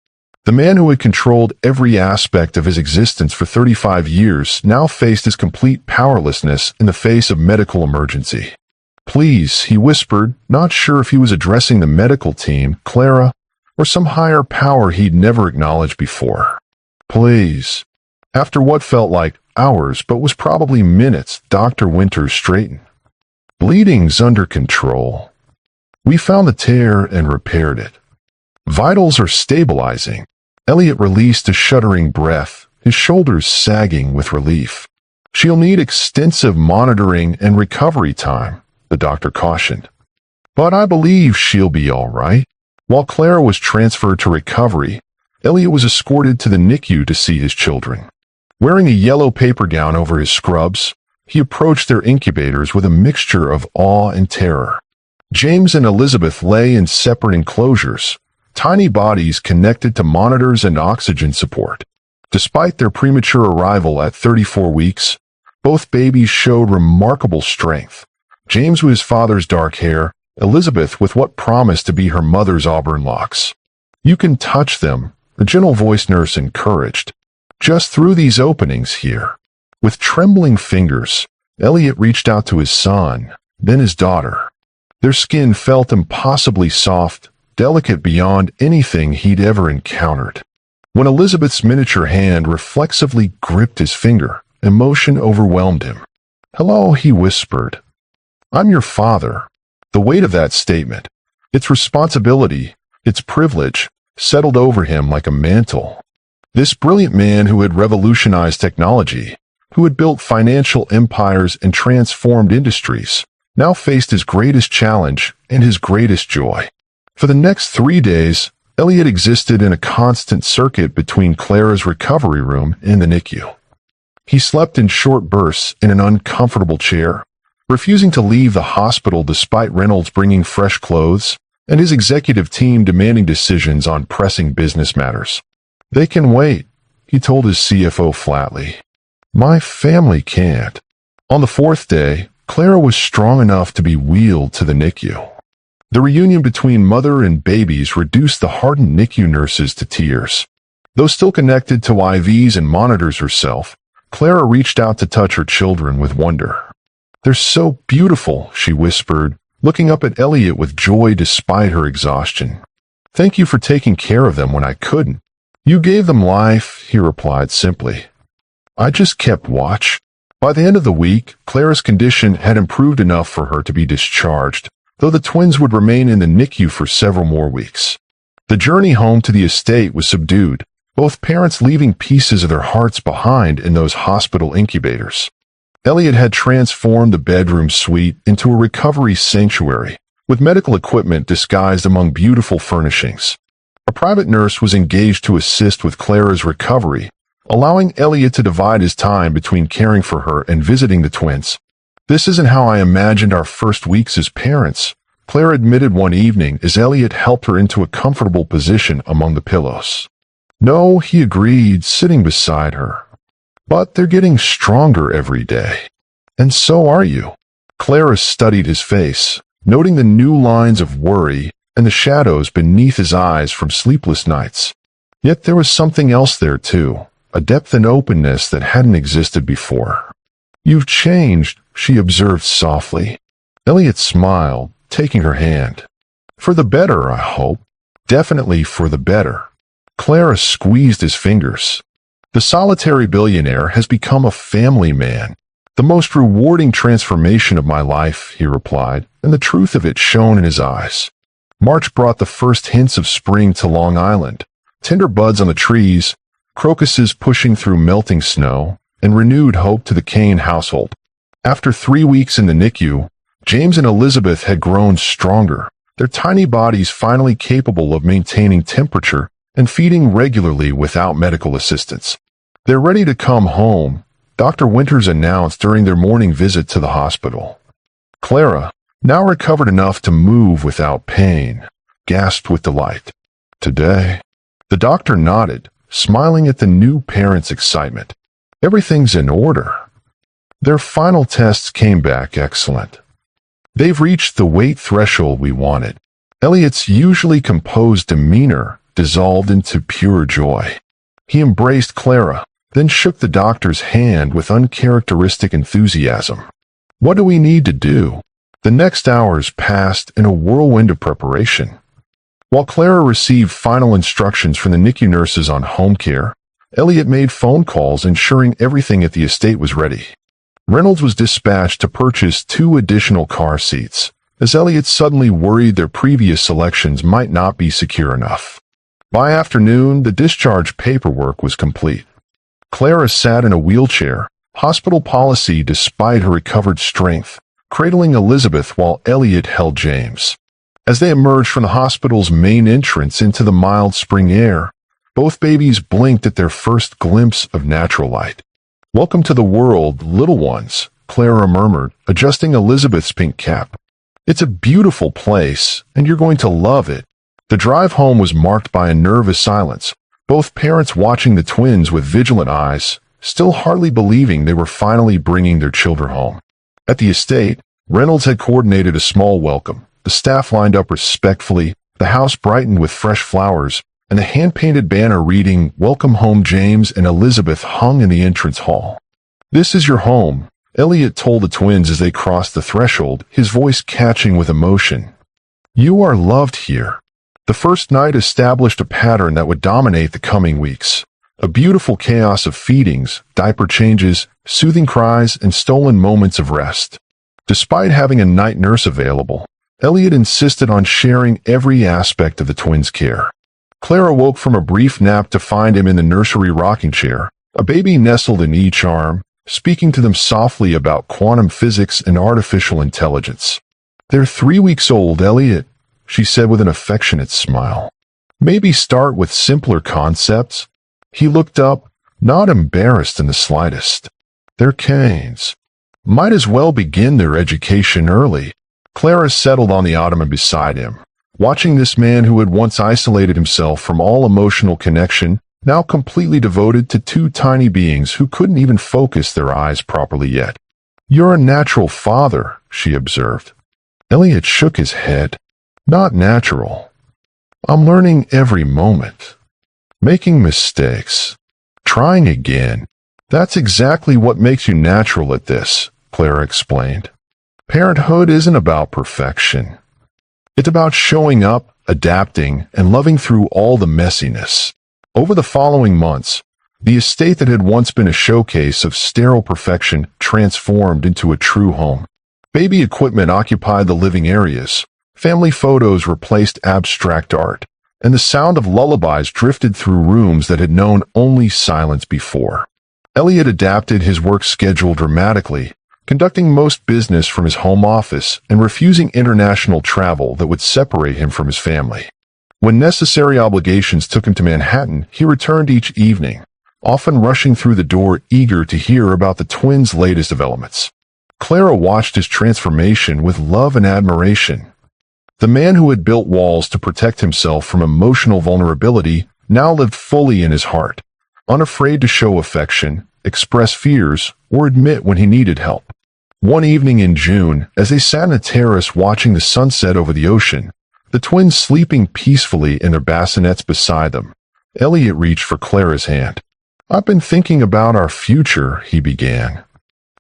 The man who had controlled every aspect of his existence for 35 years now faced his complete powerlessness in the face of medical emergency. Please, he whispered, not sure if he was addressing the medical team, Clara, or some higher power he'd never acknowledged before. Please. After what felt like hours but was probably minutes, Dr. Winters straightened. Bleeding's under control. We found the tear and repaired it. Vitals are stabilizing. Elliot released a shuddering breath, his shoulders sagging with relief. She'll need extensive monitoring and recovery time, the doctor cautioned. But I believe she'll be all right. While Clara was transferred to recovery, Elliot was escorted to the NICU to see his children. Wearing a yellow paper gown over his scrubs, he approached their incubators with a mixture of awe and terror. James and Elizabeth lay in separate enclosures, tiny bodies connected to monitors and oxygen support. Despite their premature arrival at 34 weeks, both babies showed remarkable strength. James with his father's dark hair, Elizabeth with what promised to be her mother's auburn locks. You can touch them, the gentle-voiced nurse encouraged. Just through these openings here. With trembling fingers, Elliot reached out to his son, then his daughter. Their skin felt impossibly soft, delicate beyond anything he'd ever encountered. When Elizabeth's miniature hand reflexively gripped his finger, emotion overwhelmed him. Hello, he whispered. I'm your father. The weight of that statement, its responsibility, Its privilege settled over him like a mantle. This brilliant man who had revolutionized technology, who had built financial empires and transformed industries, now faced his greatest challenge and his greatest joy. For the next 3 days, Elliot existed in a constant circuit between Clara's recovery room and the NICU. He slept in short bursts in an uncomfortable chair, refusing to leave the hospital despite Reynolds bringing fresh clothes and his executive team demanding decisions on pressing business matters. "They can wait," he told his CFO flatly. "My family can't." On the 4th day, Clara was strong enough to be wheeled to the NICU. The reunion between mother and babies reduced the hardened NICU nurses to tears. Though still connected to IVs and monitors herself, Clara reached out to touch her children with wonder. "They're so beautiful," she whispered, looking up at Elliot with joy despite her exhaustion. "Thank you for taking care of them when I couldn't." "You gave them life," he replied simply. "I just kept watch." By the end of the week, Clara's condition had improved enough for her to be discharged, though the twins would remain in the NICU for several more weeks. The journey home to the estate was subdued, both parents leaving pieces of their hearts behind in those hospital incubators. Elliot had transformed the bedroom suite into a recovery sanctuary, with medical equipment disguised among beautiful furnishings. A private nurse was engaged to assist with Clara's recovery, allowing Elliot to divide his time between caring for her and visiting the twins. "This isn't how I imagined our first weeks as parents," Clara admitted one evening as Elliot helped her into a comfortable position among the pillows. "No," he agreed, sitting beside her. "But they're getting stronger every day. And so are you." Clara studied his face, noting the new lines of worry and the shadows beneath his eyes from sleepless nights. Yet there was something else there too, a depth and openness that hadn't existed before. "You've changed," she observed softly. Elliot smiled, taking her hand. "For the better, I hope." "Definitely for the better." Clara squeezed his fingers. "The solitary billionaire has become a family man. The most rewarding transformation of my life," he replied, and the truth of it shone in his eyes. March brought the first hints of spring to Long Island, tender buds on the trees, crocuses pushing through melting snow, and renewed hope to the Kane household. After 3 weeks in the NICU, James and Elizabeth had grown stronger, their tiny bodies finally capable of maintaining temperature and feeding regularly without medical assistance. "They're ready to come home," Dr. Winters announced during their morning visit to the hospital. Clara, now recovered enough to move without pain, gasped with delight. "Today?" The doctor nodded, smiling at the new parents' excitement. "Everything's in order." Their final tests came back excellent. "They've reached the weight threshold we wanted." Elliot's usually composed demeanor dissolved into pure joy. He embraced Clara, then shook the doctor's hand with uncharacteristic enthusiasm. "What do we need to do?" The next hours passed in a whirlwind of preparation. While Clara received final instructions from the NICU nurses on home care, Elliot made phone calls ensuring everything at the estate was ready. Reynolds was dispatched to purchase 2 additional car seats, as Elliot suddenly worried their previous selections might not be secure enough. By afternoon, the discharge paperwork was complete. Clara sat in a wheelchair, hospital policy despite her recovered strength, cradling Elizabeth while Elliot held James. As they emerged from the hospital's main entrance into the mild spring air, both babies blinked at their first glimpse of natural light. "Welcome to the world, little ones," Clara murmured, adjusting Elizabeth's pink cap. "It's a beautiful place, and you're going to love it." The drive home was marked by a nervous silence, both parents watching the twins with vigilant eyes, still hardly believing they were finally bringing their children home. At the estate, Reynolds had coordinated a small welcome. The staff lined up respectfully, the house brightened with fresh flowers, and the hand-painted banner reading, "Welcome home James and Elizabeth," hung in the entrance hall. "This is your home," Elliot told the twins as they crossed the threshold, his voice catching with emotion. "You are loved here." The first night established a pattern that would dominate the coming weeks. A beautiful chaos of feedings, diaper changes, soothing cries, and stolen moments of rest. Despite having a night nurse available, Elliot insisted on sharing every aspect of the twins' care. Clara woke from a brief nap to find him in the nursery rocking chair, a baby nestled in each arm, speaking to them softly about quantum physics and artificial intelligence. "They're 3 weeks old, Elliot," she said with an affectionate smile. "Maybe start with simpler concepts." He looked up, not embarrassed in the slightest. "They're Canes. Might as well begin their education early." Clara settled on the ottoman beside him, watching this man who had once isolated himself from all emotional connection, now completely devoted to two tiny beings who couldn't even focus their eyes properly yet. "You're a natural father," she observed. Elliot shook his head. "Not natural. I'm learning every moment. Making mistakes. Trying again. That's exactly what makes you natural at this," Clara explained. "Parenthood isn't about perfection. It's about showing up, adapting, and loving through all the messiness." Over the following months, the estate that had once been a showcase of sterile perfection transformed into a true home. Baby equipment occupied the living areas, family photos replaced abstract art, and the sound of lullabies drifted through rooms that had known only silence before. Elliot adapted his work schedule dramatically, conducting most business from his home office and refusing international travel that would separate him from his family. When necessary obligations took him to Manhattan, he returned each evening, often rushing through the door eager to hear about the twins' latest developments. Clara watched his transformation with love and admiration. The man who had built walls to protect himself from emotional vulnerability now lived fully in his heart, unafraid to show affection, express fears, or admit when he needed help. One evening in June, as they sat on a terrace watching the sunset over the ocean, the twins sleeping peacefully in their bassinets beside them, Elliot reached for Clara's hand. "I've been thinking about our future," he began.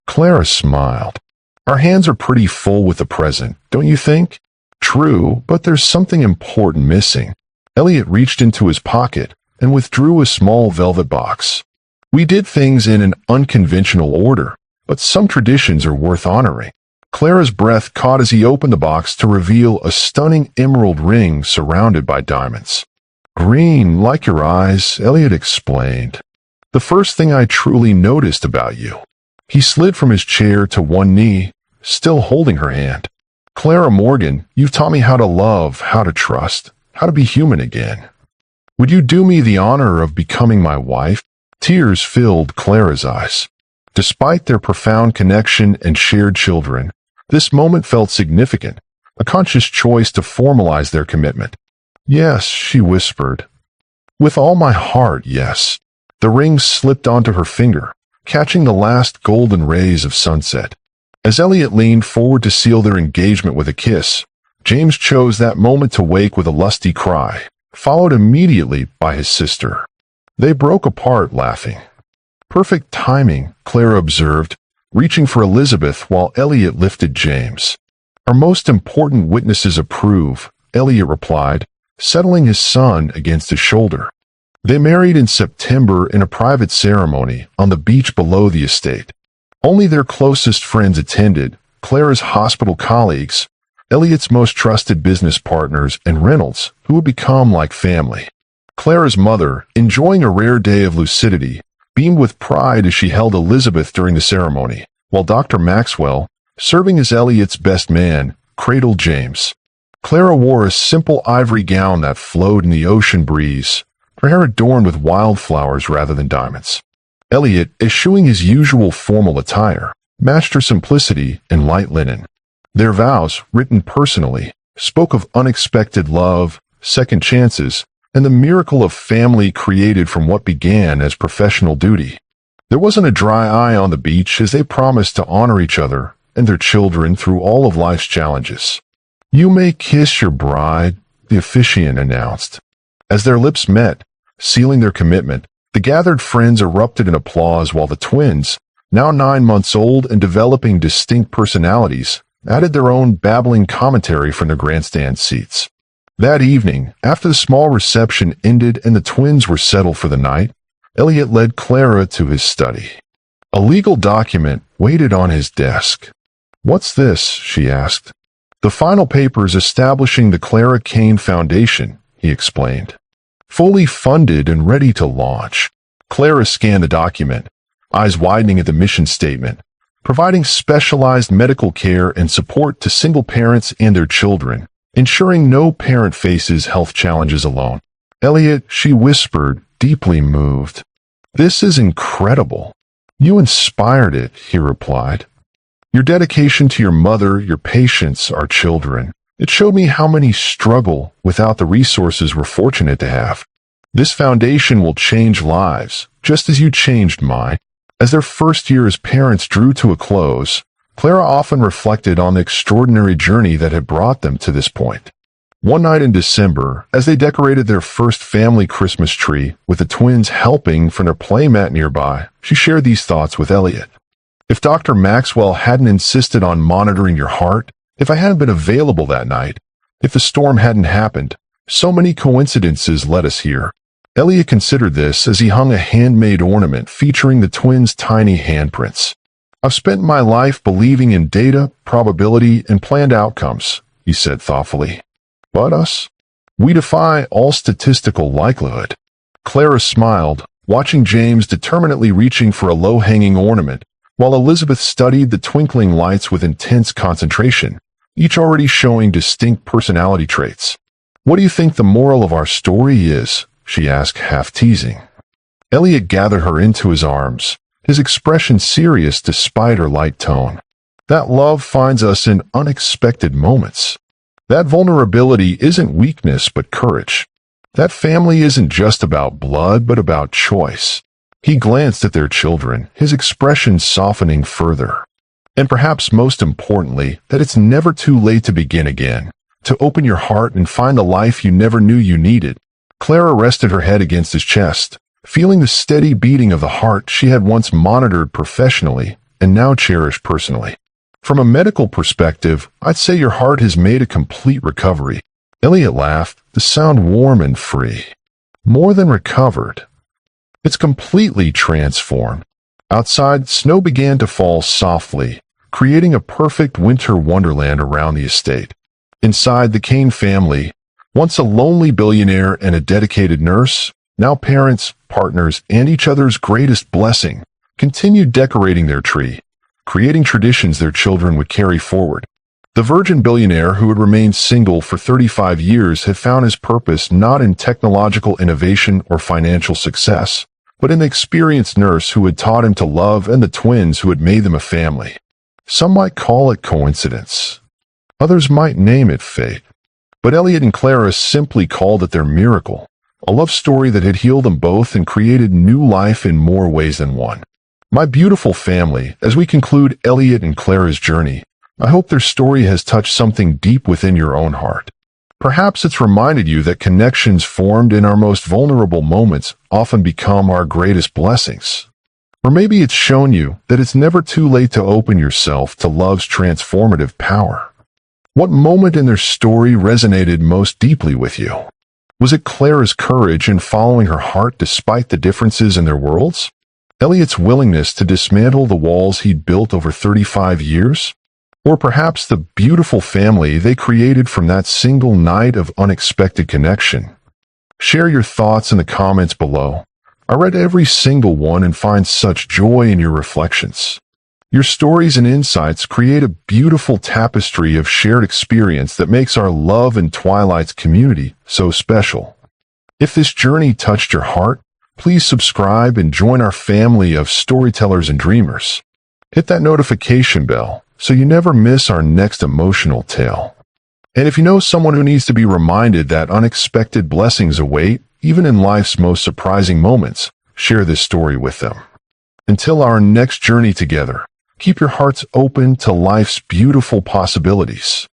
Clara smiled. "Our hands are pretty full with the present, don't you think?" "True, but there's something important missing." Elliot reached into his pocket and withdrew a small velvet box. "We did things in an unconventional order, but some traditions are worth honoring." Clara's breath caught as he opened the box to reveal a stunning emerald ring surrounded by diamonds. "Green, like your eyes," Elliot explained. "The first thing I truly noticed about you." He slid from his chair to one knee, still holding her hand. "Clara Morgan, you've taught me how to love, how to trust, how to be human again. Would you do me the honor of becoming my wife?" Tears filled Clara's eyes. Despite their profound connection and shared children, this moment felt significant, a conscious choice to formalize their commitment. "Yes," she whispered. "With all my heart, yes." The ring slipped onto her finger, catching the last golden rays of sunset. As Elliot leaned forward to seal their engagement with a kiss, James chose that moment to wake with a lusty cry, followed immediately by his sister. They broke apart laughing. "Perfect timing," Clara observed, reaching for Elizabeth while Elliot lifted James. "Our most important witnesses approve," Elliot replied, settling his son against his shoulder. They married in September in a private ceremony on the beach below the estate. Only their closest friends attended, Clara's hospital colleagues, Elliot's most trusted business partners, and Reynolds, who would become like family. Clara's mother, enjoying a rare day of lucidity, beamed with pride as she held Elizabeth during the ceremony, while Dr. Maxwell, serving as Elliot's best man, cradled James. Clara wore a simple ivory gown that flowed in the ocean breeze, her hair adorned with wildflowers rather than diamonds. Elliot, eschewing his usual formal attire, matched her simplicity in light linen. Their vows, written personally, spoke of unexpected love, second chances, and the miracle of family created from what began as professional duty. There wasn't a dry eye on the beach as they promised to honor each other and their children through all of life's challenges. "You may kiss your bride," the officiant announced. As their lips met, sealing their commitment, the gathered friends erupted in applause while the twins, now 9 months old and developing distinct personalities, added their own babbling commentary from their grandstand seats. That evening, after the small reception ended and the twins were settled for the night, Elliot led Clara to his study. A legal document waited on his desk. "What's this?" she asked. The final papers establishing the Clara Kane Foundation, he explained. Fully funded and ready to launch. Clara scanned the document, eyes widening at the mission statement, providing specialized medical care and support to single parents and their children, ensuring no parent faces health challenges alone. Elliot, she whispered, deeply moved. This is incredible. You inspired it, he replied. Your dedication to your mother, your patients, our children. It showed me how many struggle without the resources we're fortunate to have. This foundation will change lives, just as you changed mine. As their first year as parents drew to a close, Clara often reflected on the extraordinary journey that had brought them to this point. One night in December, as they decorated their first family Christmas tree, with the twins helping from their playmat nearby, she shared these thoughts with Elliot. If Dr. Maxwell hadn't insisted on monitoring your heart, if I hadn't been available that night, if the storm hadn't happened, so many coincidences led us here. Elliot considered this as he hung a handmade ornament featuring the twins' tiny handprints. I've spent my life believing in data, probability, and planned outcomes, he said thoughtfully. But us? We defy all statistical likelihood. Clara smiled, watching James determinedly reaching for a low-hanging ornament, while Elizabeth studied the twinkling lights with intense concentration, each already showing distinct personality traits. What do you think the moral of our story is? She asked, half teasing. Elliot gathered her into his arms, his expression serious despite her light tone. That love finds us in unexpected moments. That vulnerability isn't weakness but courage. That family isn't just about blood but about choice. He glanced at their children, his expression softening further. And perhaps most importantly, that it's never too late to begin again, to open your heart and find the life you never knew you needed. Clara rested her head against his chest, feeling the steady beating of the heart she had once monitored professionally and now cherished personally. From a medical perspective, I'd say your heart has made a complete recovery. Elliot laughed, the sound warm and free. More than recovered. It's completely transformed. Outside, snow began to fall softly, creating a perfect winter wonderland around the estate. Inside, the Kane family, once a lonely billionaire and a dedicated nurse, now parents, partners, and each other's greatest blessing, continued decorating their tree, creating traditions their children would carry forward. The virgin billionaire who had remained single for 35 years had found his purpose not in technological innovation or financial success, but in the experienced nurse who had taught him to love and the twins who had made them a family. Some might call it coincidence. Others might name it fate. But Elliot and Clara simply called it their miracle, a love story that had healed them both and created new life in more ways than one. My beautiful family, as we conclude Elliot and Clara's journey, I hope their story has touched something deep within your own heart. Perhaps it's reminded you that connections formed in our most vulnerable moments often become our greatest blessings. Or maybe it's shown you that it's never too late to open yourself to love's transformative power. What moment in their story resonated most deeply with you? Was it Clara's courage in following her heart despite the differences in their worlds? Elliot's willingness to dismantle the walls he'd built over 35 years? Or perhaps the beautiful family they created from that single night of unexpected connection? Share your thoughts in the comments below. I read every single one and find such joy in your reflections. Your stories and insights create a beautiful tapestry of shared experience that makes our Love and Twilight's community so special. If this journey touched your heart, please subscribe and join our family of storytellers and dreamers. Hit that notification bell so you never miss our next emotional tale. And if you know someone who needs to be reminded that unexpected blessings await, even in life's most surprising moments, share this story with them. Until our next journey together, keep your hearts open to life's beautiful possibilities.